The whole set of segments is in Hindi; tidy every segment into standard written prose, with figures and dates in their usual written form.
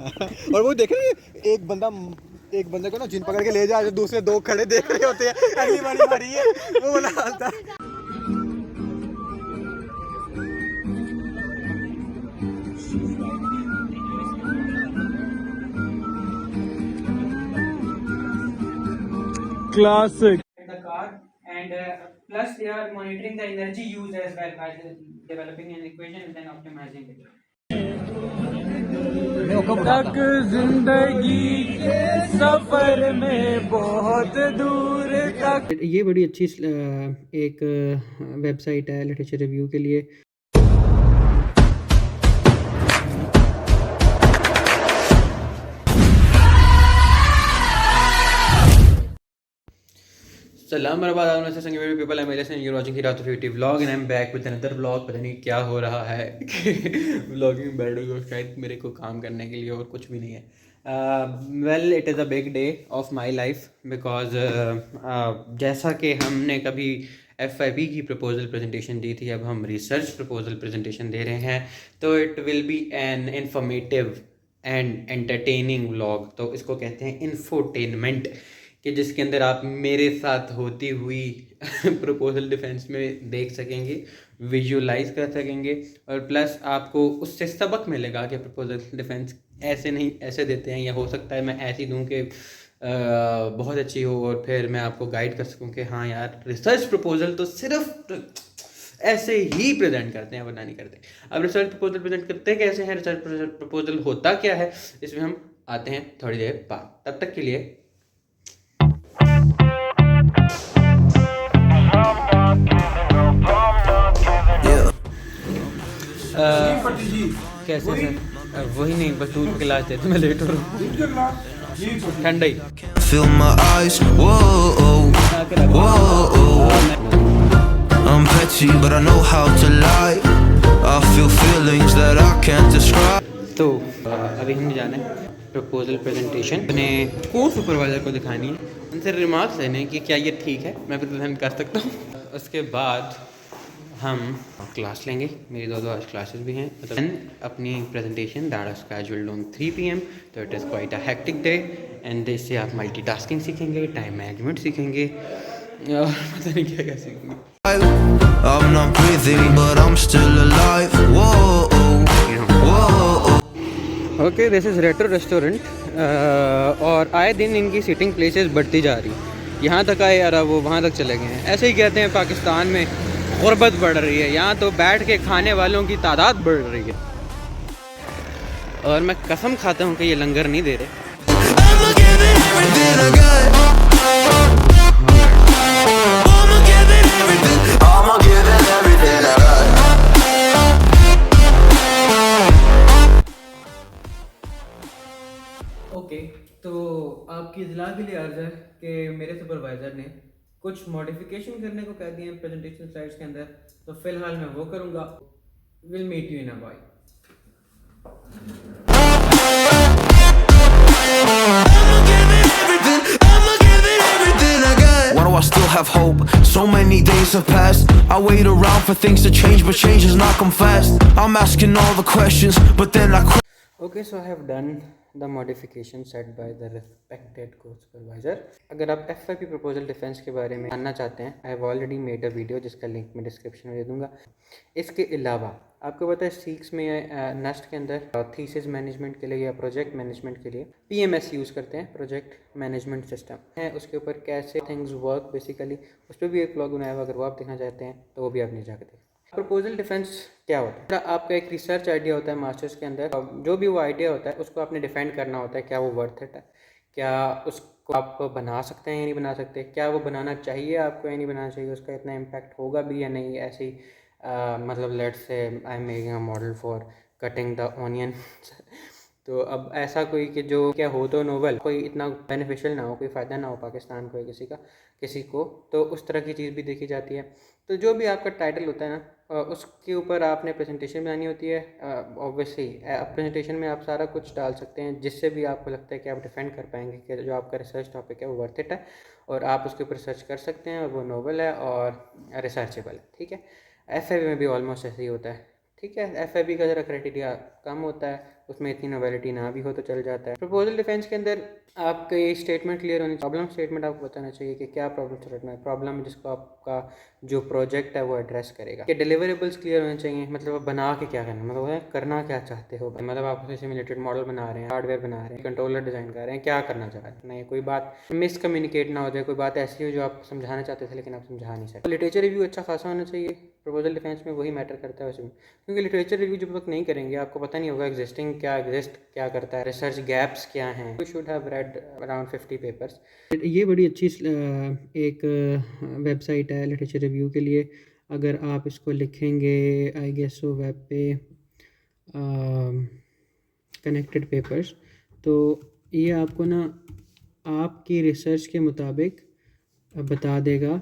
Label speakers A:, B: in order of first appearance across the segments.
A: और वो देख रहे हैं, एक बंदे को ना जिन पकड़ के ले जा, जो दूसरे दो खड़े देख रहे होते हैं, अगली बारी मारी है वो वाला हाल था।
B: Classic.
C: the car and plus they are monitoring the energy use as well by developing an equation and then optimizing it.
B: तक जिंदगी के सफर में बहुत दूर तक।
C: ये बड़ी अच्छी एक वेबसाइट है लिटरेचर रिव्यू के लिए। सलाम बरबाद पीपल एम एल एस यू वाचिंग हिरात of vlog and I am back with another vlog. पता नहीं क्या हो रहा है व्लॉगिंग बैठ गई शायद मेरे को काम करने के लिए और कुछ भी नहीं है। Well it is a big day of my life because जैसा कि हमने कभी FYP की प्रपोजल प्रेजेंटेशन दी थी, अब हम रिसर्च प्रपोजल प्रेजेंटेशन दे रहे हैं, तो it will be an informative and entertaining vlog. तो इसको कहते हैं इन्फोटेनमेंट, कि जिसके अंदर आप मेरे साथ होती हुई प्रपोजल डिफेंस में देख सकेंगे, विजुलाइज कर सकेंगे, और प्लस आपको उससे सबक मिलेगा कि प्रपोजल डिफेंस ऐसे नहीं ऐसे देते हैं, या हो सकता है मैं ऐसी दूं कि बहुत अच्छी हो और फिर मैं आपको गाइड कर सकूं कि हाँ यार रिसर्च प्रपोजल तो सिर्फ ऐसे ही प्रेजेंट करते हैं वरना नहीं करते। अब रिसर्च प्रपोजल प्रेजेंट करते कैसे हैं, रिसर्च प्रपोजल होता क्या है, इसमें हम आते हैं थोड़ी देर बाद। तब तक के लिए कैसे सर? वही नहीं, बस दूध के गिलास देते, मैं लेट हो रहा हूँ। ठंडा ही
D: Fill my eyes, whoa, whoa. I'm petty, but I know how to lie. I feel feelings that I can't describe.
C: तो अभी हम जाना है प्रपोजल प्रेजेंटेशन, अपने को सुपरवाइज़र को दिखानी है, उनसे रिमार्क्स लेने कि क्या ये ठीक है, मैं प्रेजेंट कर सकता हूँ। उसके बाद हम क्लास लेंगे, मेरी दो आज क्लासेस भी हैं। अपनी presentation that is scheduled on 3 PM, तो it is quite a hectic day and इससे आप मल्टीटास्किंग सीखेंगे, टाइम मैनेजमेंट सीखेंगे, और पता नहीं क्या क्या सीखेंगे।
D: I'm not breathing, but I'm still alive. Whoa, whoa.
C: Okay, this is retro restaurant और आए दिन इनकी सीटिंग प्लेसेस बढ़ती जा रही, यहाँ तक आए यार वो वहाँ तक चले गए हैं। ऐसे ही कहते हैं पाकिस्तान में गुर्बत बढ़ रही है, यहाँ तो बैठ के खाने वालों की तादाद बढ़ रही है, और मैं कसम खाता हूँ कि ये लंगर नहीं दे रहे।
D: I'ma give it everything I got. I'ma give it everything. I'ma give it everything I got.
C: Okay, तो आपकी इतला के लिए अर्ज़ है कि मेरे सुपरवाइज़र ने कुछ मॉडिफिकेशन करने को कह दिए हैं प्रेजेंटेशन स्लाइड्स के अंदर, तो फिलहाल मैं वो करूँगा। Will meet you in a while.
D: I'ma give it everything. I'ma give it everything I got. Why do I still have hope? So many days have passed. I wait around for things to change, but change has not come fast. I'm asking all the questions, but then I quit.
C: Okay, so I have done the modification set by the respected को सुपरवाइज़र। अगर आप FYP प्रपोजल डिफेंस के बारे में जानना चाहते हैं, I have already made a video जिसका लिंक मैं डिस्क्रिप्शन में दे दूँगा। इसके अलावा आपको पता है सीक्स में नेस्ट के अंदर थीसिस मैनेजमेंट के लिए या प्रोजेक्ट मैनेजमेंट के लिए PMS यूज़ करते हैं, प्रोजेक्ट मैनेजमेंट सिस्टम है, उसके ऊपर कैसे थिंग्स वर्क बेसिकली, उस पर भी एक व्लॉग बनाया हुआ, अगर वो आप देखना चाहते हैं तो वो भी आप नहीं जाकर देखें। प्रपोजल डिफेंस क्या होता है? आपका एक रिसर्च आइडिया होता है मास्टर्स के अंदर, जो भी वो आइडिया होता है उसको आपने डिफाइन करना होता है, क्या वो वर्थ इट है, क्या उसको आप बना सकते हैं या नहीं बना सकते, क्या वो बनाना चाहिए आपको या नहीं बनाना चाहिए, उसका इतना इम्पैक्ट होगा भी या नहीं। ऐसे ही मतलब let's say I am making a model for cutting the onion तो अब ऐसा कोई कि जो क्या हो तो नोवेल, कोई इतना बेनिफिशियल ना हो, कोई फ़ायदा ना हो पाकिस्तान को या किसी को, तो उस तरह की चीज़ भी देखी जाती है। तो जो भी आपका टाइटल होता है ना, उसके ऊपर आपने प्रेजेंटेशन बनानी होती है। ऑब्वियसली प्रेजेंटेशन में आप सारा कुछ डाल सकते हैं जिससे भी आपको लगता है कि आप डिफेंड कर पाएंगे कि जो आपका रिसर्च टॉपिक है वो वर्थ इट है, और आप उसके ऊपर रिसर्च कर सकते हैं, और वो नोवेल है और रिसर्चेबल है। ठीक है, FYP में भी ऑलमोस्ट ऐसे ही होता है। ठीक है, FYP का ज़रा क्राइटेरिया कम होता है, उसमें इतनी नॉवेलिटी ना भी हो तो चल जाता है। प्रपोजल डिफेंस के अंदर आपका ये स्टेटमेंट क्लियर होनी चाहिए, प्रॉब्लम स्टेटमेंट आपको बताना चाहिए कि क्या प्रॉब्लम स्टेटमेंट है, प्रॉब्लम जिसको आपका जो प्रोजेक्ट है वो एड्रेस करेगा। कि डिलीवरेबल्स क्लियर होने चाहिए, मतलब आप बना के क्या करना, मतलब करना क्या चाहते हो, मतलब आप उसे सिमुलेटेड मॉडल बना रहे हैं, हार्डवेयर बना रहे हैं, कंट्रोलर डिज़ाइन कर रहे हैं, क्या करना चाह रहे हैं। नहीं कोई बात मिसकम्युनिकेट ना हो जाए, कोई बात ऐसी हो जो आप समझाना चाहते थे लेकिन आप समझा नहीं सकते। लिटरेचर रिव्यू अच्छा खासा होना चाहिए प्रपोजल डिफेंस में, वही मैटर करता है उसमें, क्योंकि लिटरेचर रिव्यू जब तक नहीं करेंगे आपको पता नहीं होगा एग्जिस्ट क्या करता है, रिसर्च गैप्स क्या हैं। You should have read around 50 papers. ये बड़ी अच्छी एक वेबसाइट है लिटरेचर रिव्यू के लिए। अगर आप इसको लिखेंगे आई गेस वो वेब पे कनेक्टेड पेपर्स, तो ये आपको ना आपकी रिसर्च के मुताबिक बता देगा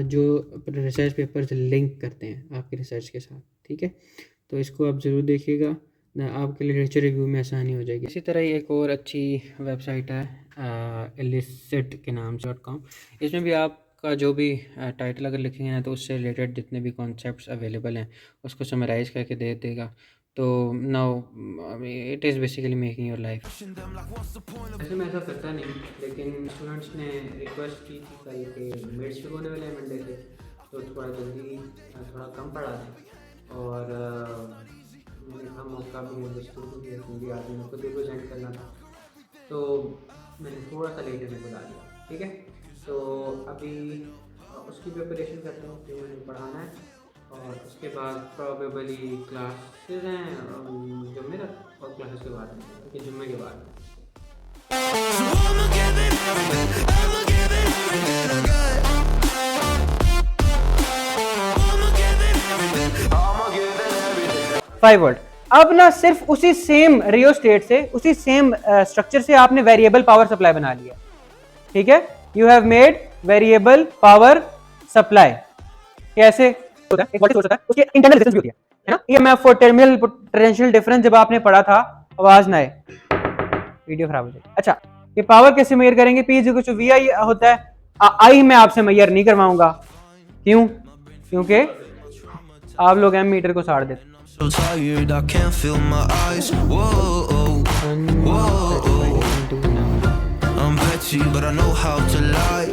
C: जो रिसर्च पेपर्स लिंक करते हैं आपकी रिसर्च के साथ, ठीक है। तो इसको आप ज़रूर देखिएगा ना, आपके लिटरेचर रिव्यू में आसानी हो जाएगी। इसी तरह ही एक और अच्छी वेबसाइट है illicit के नाम से .com। इसमें भी आपका जो भी टाइटल अगर लिखेंगे ना तो उससे रिलेटेड जितने भी कॉन्सेप्ट्स अवेलेबल हैं उसको समराइज़ करके दे देगा। तो now it is basically making your life. ऐसे मैं ऐसा करता नहीं, लेकिन स्टूडेंट्स ने रिक्वेस्ट की थी कल के मिड शुरू होने वाले हैं मंडे से, तो थोड़ा जल्दी थोड़ा कम पढ़ा दें। और मैंने कहा मौका भी मुझे स्कूल के क्योंकि आज मेरे को रिप्रेजेंट करना था, तो मैंने थोड़ा सा लेट में बता दिया, ठीक है। तो अभी उसकी प्रिपरेशन करता हूँ जो मैंने पढ़ाना है, और उसके बाद प्रॉबेबली क्लासेस हैं जुम्मे तक, और क्लासेस के बाद कि जुम्मे के बाद।
E: Five word. अब ना सिर्फ उसी सेम रियो स्टेट से, उसी सेम स्ट्रक्चर से आपने वेरिएबल पावर सप्लाई बना लिया, ठीक है। You have made variable power supply. कैसे होता है? एक वोल्टेज सोर्स होता है, उसकी इंटरनल रेजिस्टेंस भी होती है ना। ईएमएफ और टर्मिनल पोटेंशियल डिफरेंस जब आपने पढ़ा था, आवाज ना आए वीडियो खराब हो जाएगी। अच्छा, ये पावर कैसे मेजर करेंगे? P इक्वल टू VI होता है। आई मैं आपसे मेजर नहीं करवाऊंगा, क्यों? क्योंकि आप लोग एमीटर को साड़ देते।
D: So tired, I can't feel my eyes. Whoa, whoa. I'm petty, but I know how to lie.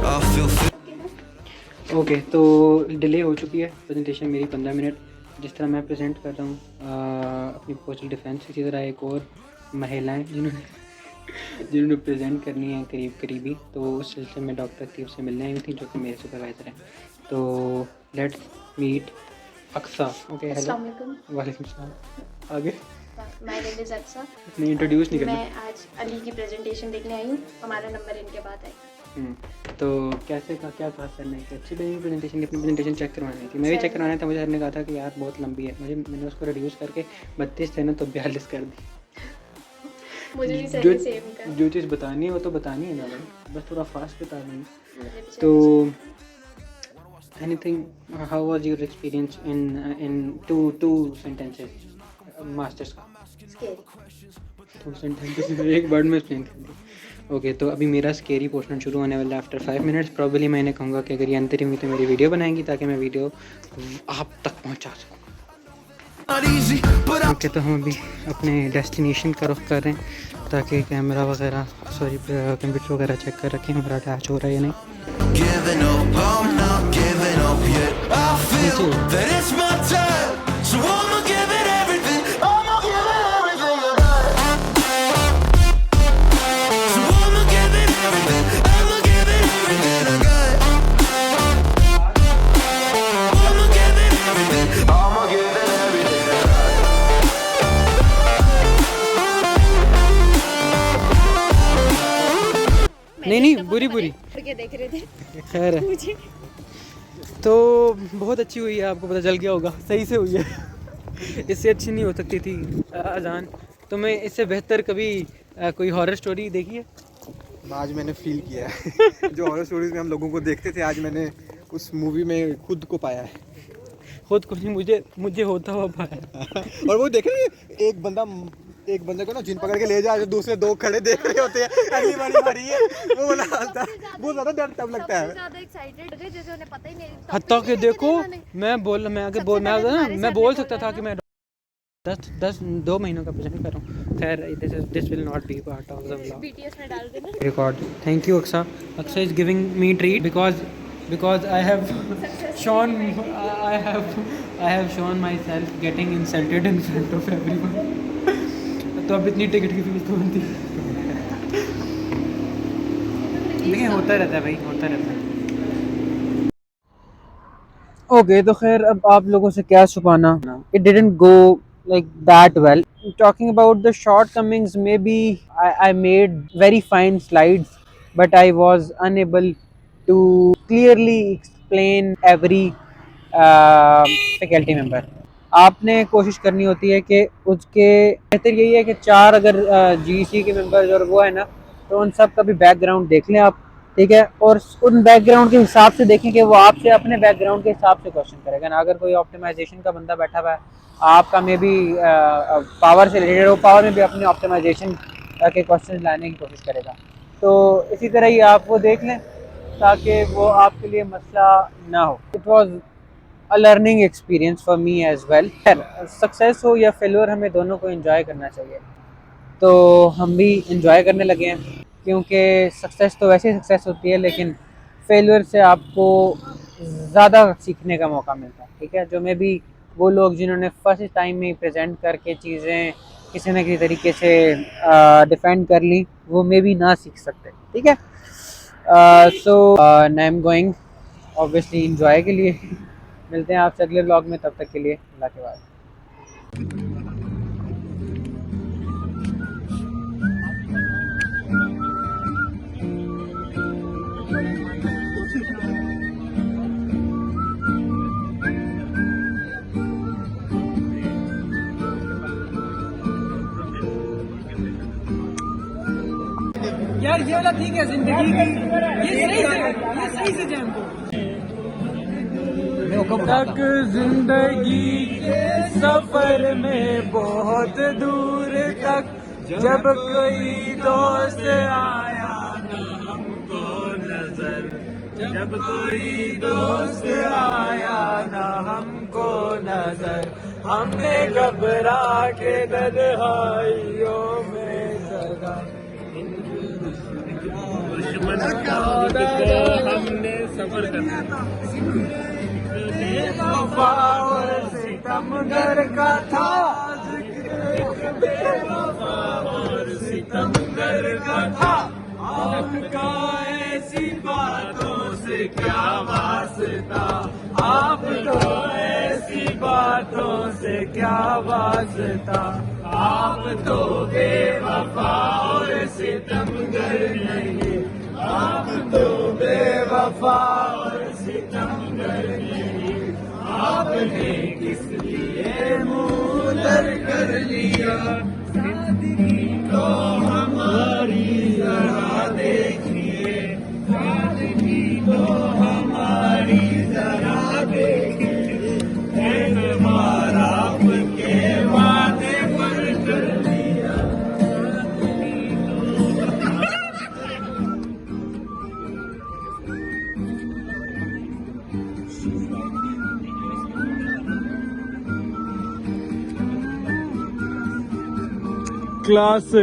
D: I feel.
C: Okay, तो डिले हो चुकी है प्रेजेंटेशन मेरी 15 मिनट। जिस तरह मैं प्रेजेंट कर रहा हूँ अपनी पोस्टल डिफेंस, इसी तरह एक और महिलाएं जिन्होंने प्रेजेंट करनी है करीबी, तो उस सिलसिले में डॉक्टर तीर से मिलने आई थी जो कि मेरे सुपरवाइज़र हैं। तो let's meet Aqsa. Okay, hello, वालेकुम सलाम। आगे
F: माय नेम इज अक्सा।
C: नहीं, इंट्रोड्यूस नहीं करना।
F: मैं आज अली की प्रेजेंटेशन देखने आई हूँ, हमारा नंबर इनके बाद है।
C: तो कैसे का क्या खास करना है कि अच्छी लगी प्रेजेंटेशन? अपनी प्रेजेंटेशन चेक करवानी थी, मैं भी चेक करवाना था। मुझे सर ने कहा था कि यार बहुत लंबी है, मैंने उसको रिड्यूस करके 32 थे ना तो 42 कर दी।
F: मुझे भी सर ने सेम कहा।
C: जो चीज़ बतानी है वो तो बतानी है ना भाई, बस थोड़ा फास्ट बता देंगे। तो anything, how was your experience in two sentences masters का?
F: स्केरी।
C: 2 सेंटेंसेस एक वर्ड में एक्सप्लेन कर दी। ओके, तो अभी मेरा स्केरी पोर्शन शुरू होने वाला है आफ्टर 5 मिनट्स प्रॉब्ली। मैं इन्हें कहूँगा कि अगर ये अंतरिम हुई तो मेरी वीडियो बनाएंगी ताकि मैं वीडियो आप तक पहुँचा सकूँ। ओके, तो हम अभी अपने डेस्टिनेशन का रुख कर रहे हैं ताकि कैमरा वगैरह कंप्यूटर वगैरह चेक कर रखें हमारा अटैच हो रहा है या नहीं। नहीं बुरी
F: देख रहे थे।
C: खैर है, तो बहुत अच्छी हुई है, आपको पता चल गया होगा, सही से हुई है। इससे अच्छी नहीं हो सकती थी अजान। तो मैं इससे बेहतर कभी कोई हॉरर स्टोरी देखी है?
A: आज मैंने फील किया है जो हॉरर स्टोरीज में हम लोगों को देखते थे, आज मैंने उस मूवी में खुद को पाया है।
C: खुद को नहीं, मुझे होता हुआ पाया।
A: और वो देख रहे हैं, एक बंदे को ना जिन पकड़ के ले जा, दूसरे 2 खड़े देख रहे होते हैं, अगली बारी मारी है वो वाला हालता, बहुत ज्यादा डर तब लगता है।
F: ज्यादा एक्साइटेड थे जैसे उन्हें पता ही नहीं।
C: हत्ता कि देखो मैं बोल सकता था कि मैं 2 महीनों का प्रेजेंट कर रहा हूँ। खैर this will not be part of the vlog.
F: BTS में डाल देना।
C: Record. Thank you Aqsa. Aqsa is giving me treat because I have shown myself getting insulted in front of everyone. तो अब इतनी टिकट की फीस तो बनती है। लेकिन होता रहता है भाई, होता रहता है।
E: ओके तो खैर अब आप लोगों से क्या छुपाना, it didn't go like that well. Talking about the shortcomings, maybe I made very fine slides, but I was unable to clearly explain every faculty member. आपने कोशिश करनी होती है कि उसके बेहतर यही है कि 4 अगर GC के मेंबर्स और वो है ना, तो उन सब का भी बैकग्राउंड देख लें आप, ठीक है, और उन बैकग्राउंड के हिसाब से देखें कि वो आपसे अपने बैकग्राउंड के हिसाब से क्वेश्चन करेगा ना। अगर कोई ऑप्टिमाइजेशन का बंदा बैठा हुआ है, आपका मे बी पावर से रिलेटेड हो, पावर में भी अपने ऑप्टिमाइजेशन के क्वेश्चन लाने की कोशिश करेगा। तो इसी तरह ही आप वो देख लें ताकि वो आपके लिए मसला ना हो। It was a learning experience for me as well. Success हो या फेलियर, हमें दोनों को एंजॉय करना चाहिए। तो हम भी एंजॉय करने लगे हैं, क्योंकि सक्सेस तो वैसे ही सक्सेस होती है, लेकिन फेलियर से आपको ज़्यादा सीखने का मौका मिलता है, ठीक है। जो मैं भी वो लोग जिन्होंने फर्स्ट टाइम में प्रेजेंट करके चीज़ें किसी न किसी तरीके से डिफेंड कर ली, वो मे भी ना सीख सकते, ठीक है। So I am going obviously enjoy के लिए। मिलते हैं आपसे अगले व्लॉग में, तब तक के लिए अल्लाह के बाद।
B: यार ये वाला ठीक है, जिंदगी की ये सही से जैम तक जिंदगी के सफर में बहुत दूर तक, जब कोई दोस्त आया ना हमको नजर, जब कोई दोस्त आया ना हमको नजर, हमने घबरा के तन्हाइयों में सदा हमने सफर करना। बेवफा और सितमगर का था, बेवफा और सितमगर का था, आपका ऐसी बातों से क्या वास्ता, आपको ऐसी बातों से क्या वास्ता, आप तो बेवफा और सितमगर नहीं, आप तो बेवफा और सितमगर नहीं, आपने किस लिए मुँह तर कर लिया, सादगी तो हमारी जरा देखिए, सादगी तो हमारी जरा देखिए, एतबार आपके वादे पर कर लिया। क्लास